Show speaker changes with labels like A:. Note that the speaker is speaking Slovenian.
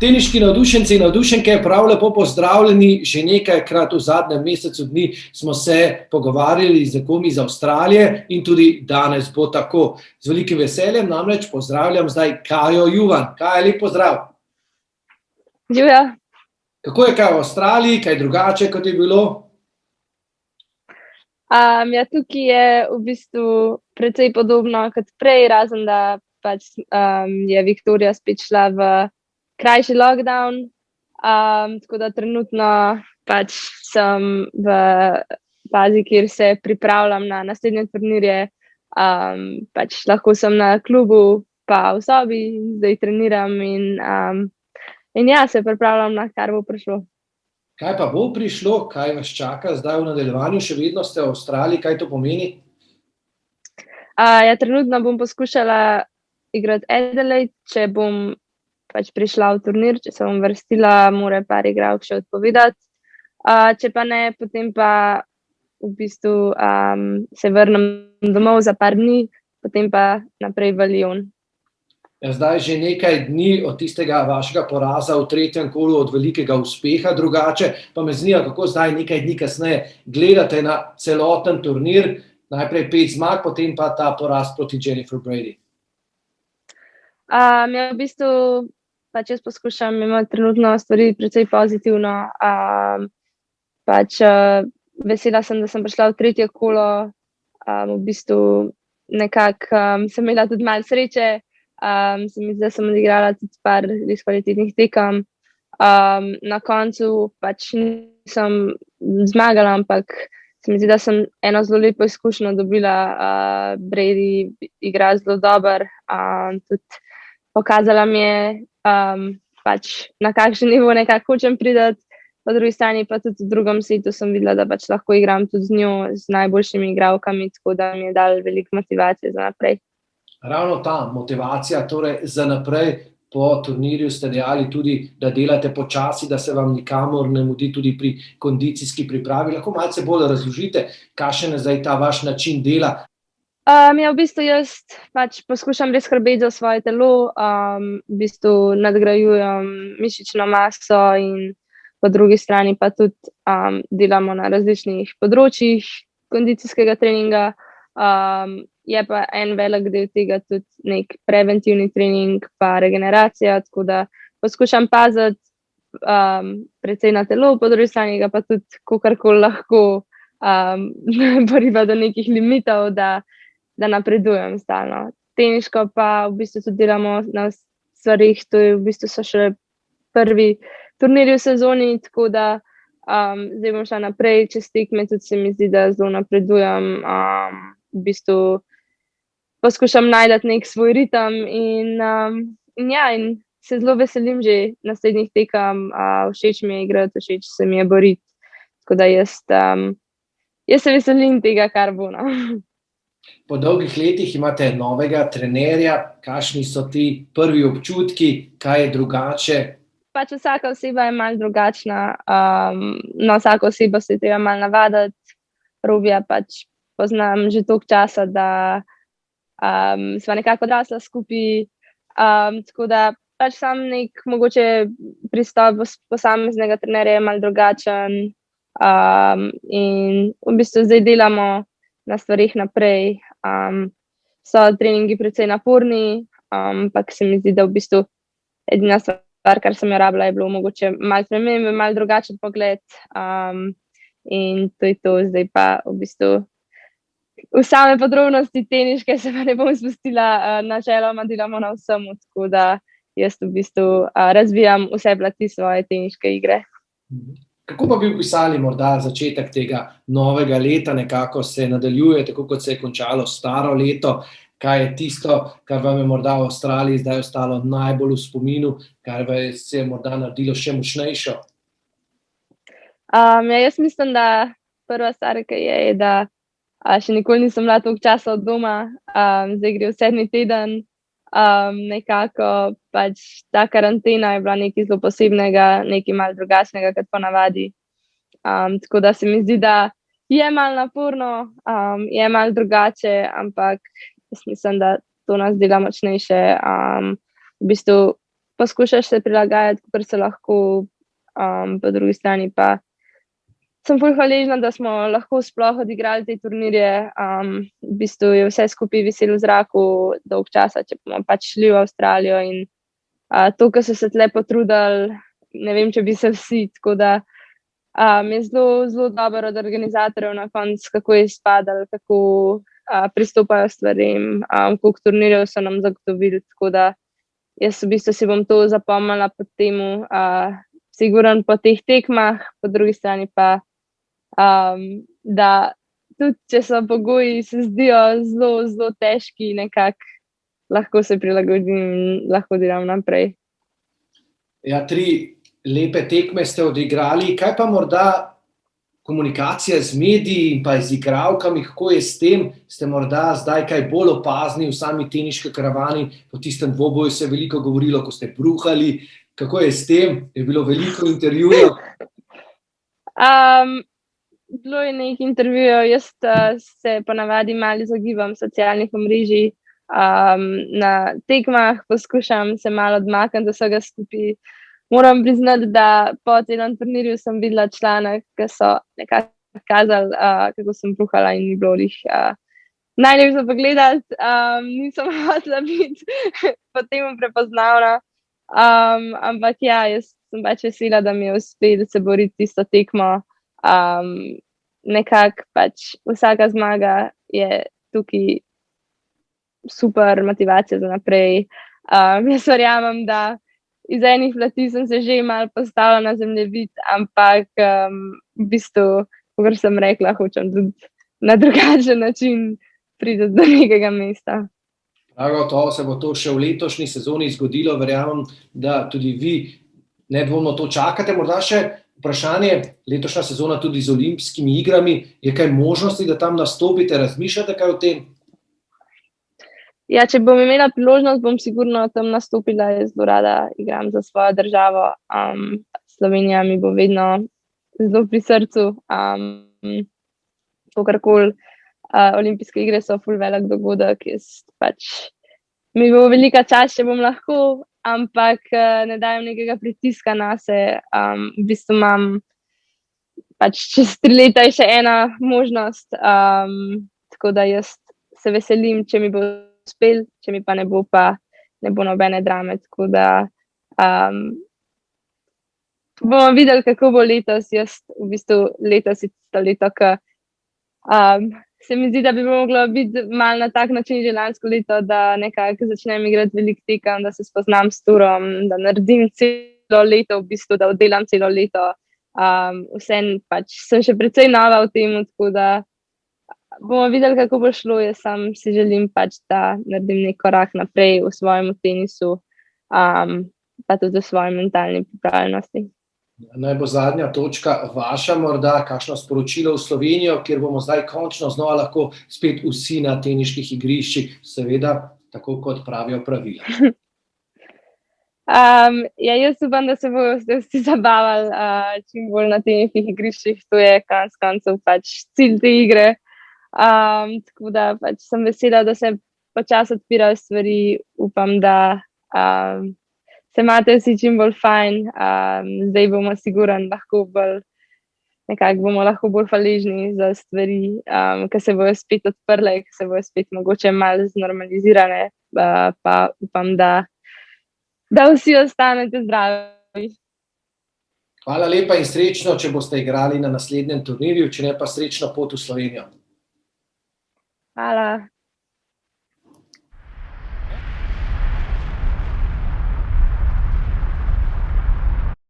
A: Teniški navdušenci in navdušenke, prav lepo pozdravljeni. Že nekajkrat v zadnjem mesecu dni smo se pogovarjali z nekom iz Avstralije in tudi danes bo tako. Z velikim veseljem namreč pozdravljam zdaj Kajo Juvan. Kaja, lep pozdrav.
B: Živjo.
A: Kako je kaj v Avstraliji, kaj drugače, kot je bilo?
B: Ja, tukaj je v bistvu precej podobno kot prej, razen da pač je Viktorija spet šla v krajši lockdown, tako da trenutno pač sem v fazi, kjer se pripravljam na naslednje turnirje. Pač lahko sem na klubu pa v sobi, zdaj treniram in ja, se pripravljam na kar bo prišlo.
A: Kaj pa bo prišlo, kaj vas čaka zdaj v nadaljevanju? Še vedno ste v Avstraliji, kaj to pomeni?
B: Ja, trenutno bom poskušala igrati Adelaide, če bom pač prišla v turnir, če se bom vrstila, mora par igralk še odpovedati. Če pa ne, potem pa v bistvu se vrnem domov za par dni, potem pa naprej v Lyon.
A: Ja, zdaj že nekaj dni od tistega vašega poraza v tretjem kolu, od velikega uspeha, drugače pa me zanima, kako zdaj nekaj dni kasneje gledate na celoten turnir, najprej 5 zmag, potem pa ta poraz proti Jennifer Brady.
B: Ja, v bistvu pač jaz poskušam imeti trenutno stvari precej pozitivno. Vesela sem, da sem prišla v tretje kolo. V bistvu nekako sem imela tudi malo sreče. Se mi zdi, da sem odigrala tudi par res kvalitetnih tekem. Na koncu pač nisem zmagala, ampak se mi zdi, da sem eno zelo lepo izkušnjo dobila. Brady igra zelo dober, tudi pokazala mi je pač na kakšen nivo nekako hočem priti, po drugi strani pa tudi v drugem setu sem videla, da pač lahko igram tudi z njo, z najboljšimi igralkami, tako da mi je dalo veliko motivacije za naprej.
A: Ravno ta motivacija, torej za naprej po turnirju ste dejali tudi, da delate počasi, da se vam nikamor ne mudi tudi pri kondicijski pripravi. Lahko malce bolj razložite, kakšen je zdaj ta vaš način dela?
B: Ja, v bistvu jaz pač poskušam res skrbeti za svoje telo, v bistvu nadgrajujem mišično maso in po drugi strani pa tudi delamo na različnih področjih kondicijskega treninga. Je pa en velik del tega tudi nek preventivni trening pa regeneracija, tako da poskušam paziti precej na telo, po drugi strani ga pa tudi kakorkoli lahko boriva do nekih limitov, da napredujem stalno. Teniško pa v bistvu tudi delamo na stvarih, to je v bistvu so še prvi turnirji v sezoni, tako da zdaj bom šla naprej čez tekme, tudi se mi zdi, da zelo napredujem. V bistvu poskušam najti nek svoj ritem in se zelo veselim že naslednjih tekem. Všeč mi je igrati, všeč se mi je boriti, tako da jaz se veselim tega, kar bo.
A: Po dolgih letih imate novega trenerja. Kakšni so ti prvi občutki, kaj je drugače?
B: Pač vsaka oseba je malo drugačna, na vsako osebo se je treba malo navaditi. Robija pač poznam že toliko časa, da sva nekako odrasla skupaj, tako da pač sam nek mogoče pristop posameznega trenerja je malo drugačen, in v bistvu zdaj delamo na stvarih naprej. So treningi precej naporni, ampak se mi zdi, da v bistvu edina stvar, kar sem jo rabila, je bilo mogoče malo spremembe, malo drugačen pogled, in to je to. Zdaj pa v bistvu v same podrobnosti teniške se pa ne bom spustila, načeloma delamo na vsemu, tako da jaz v bistvu razvijam vse plati svoje teniške igre.
A: Kako pa bi opisali morda začetek tega novega leta, nekako se nadaljuje, tako kot se je končalo staro leto? Kaj je tisto, kar vam je morda v Avstraliji zdaj ostalo najbolj v spominu, kar vas je morda naredilo še močnejšo?
B: Jaz mislim, da prva stvar, ki je, da še nikoli nisem bila toliko časa od doma, zdaj gre v 7. teden. Nekako pač ta karantena je bila nekaj zelo posebnega, nekaj malo drugačnega kot ponavadi. Tako da se mi zdi, da je malo naporno, je malo drugače, ampak jaz mislim, da to nas dela močnejše. V bistvu poskušaš se prilagajati, kakor se lahko, po drugi strani pa sem ful hvaležna, da smo lahko sploh odigrali te turnirje. V bistvu je vse skupaj viselo v zraku dolg časa, če bomo pač šli v Avstralijo in to, kar so se tle potrudili, ne vem, če bi se vsi, tako da je zelo, zelo dobro od organizatorjev na koncu, kako je izpadalo, kako pristopajo stvarem, koliko turnirjev so nam zagotovili, tako da jaz v bistvu si bom to zapomnila po temu, sigurno po teh tekmah, po drugi strani pa da tudi, če so pogoji, se zdijo zelo, zelo težki, nekako lahko se prilagodim in lahko delam naprej.
A: Ja, 3 lepe tekme ste odigrali. Kaj pa morda komunikacija z mediji in pa z igralkami, kako je s tem? Ste morda zdaj kaj bolj opazni v sami teniški karavani? Po tistem dvoboju se je veliko govorilo, ko ste bruhali. Kako je s tem? Je bilo veliko intervjujev?
B: Bilo je nekaj intervjujev, jaz se ponavadi malo izogibam socialnih omrežij. Na tekmah poskušam se malo odmakniti do vsega skupaj. Moram priznati, da po celem turnirju sem videla članek, ki so nekako kazali, kako sem bruhala in ni bilo najlepše pogledati. Nisem hotela biti potem prepoznavna. Ampak ja, jaz sem pač vesela, da mi je uspelo se boriti tisto tekmo. Nekako pač vsaka zmaga je tukaj super motivacija za naprej. Jaz verjamem, da iz enih plati sem se že malo postavila na zemljevid, ampak v bistvu, kakor sem rekla, hočem tudi na drugačen način priti do nekega mesta.
A: Prav gotovo se bo to še v letošnji sezoni zgodilo, verjamem, da tudi vi nedvomno to čakate. Morda še vprašanje, letošnja sezona tudi z olimpijskimi igrami, je kaj možnosti, da tam nastopite, razmišljate kaj o tem?
B: Ja, če bom imela priložnost, bom sigurno tam nastopila, jaz zelo rada igram za svojo državo. Slovenija mi bo vedno zelo pri srcu. Kakorkoli, olimpijske igre so ful velik dogodek, mi bo velika čast, če bom lahko, ampak ne dajem nekega pritiska nase. V bistvu imam čez 3 leta je še ena možnost, tako da jaz se veselim, če mi bo uspel, če mi pa ne bo, pa ne bo nobene drame, tako da bomo videli, kako bo letos. Jaz v bistvu letos je tisto leto, ki se mi zdi, da bi moglo biti malo na tak način že lansko leto, da nekako začnem igrati veliko tekem, da se spoznam s turom, da naredim celo leto, v bistvu, da oddelam celo leto. Vseeno sem še precej nova v tem, tako da bomo videli, kako bo šlo. Jaz sam si želim da naredim nek korak naprej v svojem tenisu, pa tudi v svoji mentalni pripravljenosti.
A: Naj bo zadnja točka vaša morda, kakšno sporočilo v Slovenijo, kjer bomo zdaj končno znova lahko spet vsi na teniških igriščih, seveda tako, kot pravijo pravila.
B: Ja, jaz upam, da se boste vsi zabavali čim bolj na teniških igriščih, to je konec koncev cilj te igre. Tako da sem vesela, da se počasi odpirajo stvari, upam, da se imate vsi čim bolj fajn, zdaj bomo sigurno lahko bomo lahko bolj hvaležni za stvari, ki se bojo spet odprle, ki se bojo spet mogoče malo znormalizirane, pa upam, da vsi ostanete zdravi.
A: Hvala lepa in srečno, če boste igrali na naslednjem turnirju, če ne pa srečno pot v Slovenijo.
B: Hvala.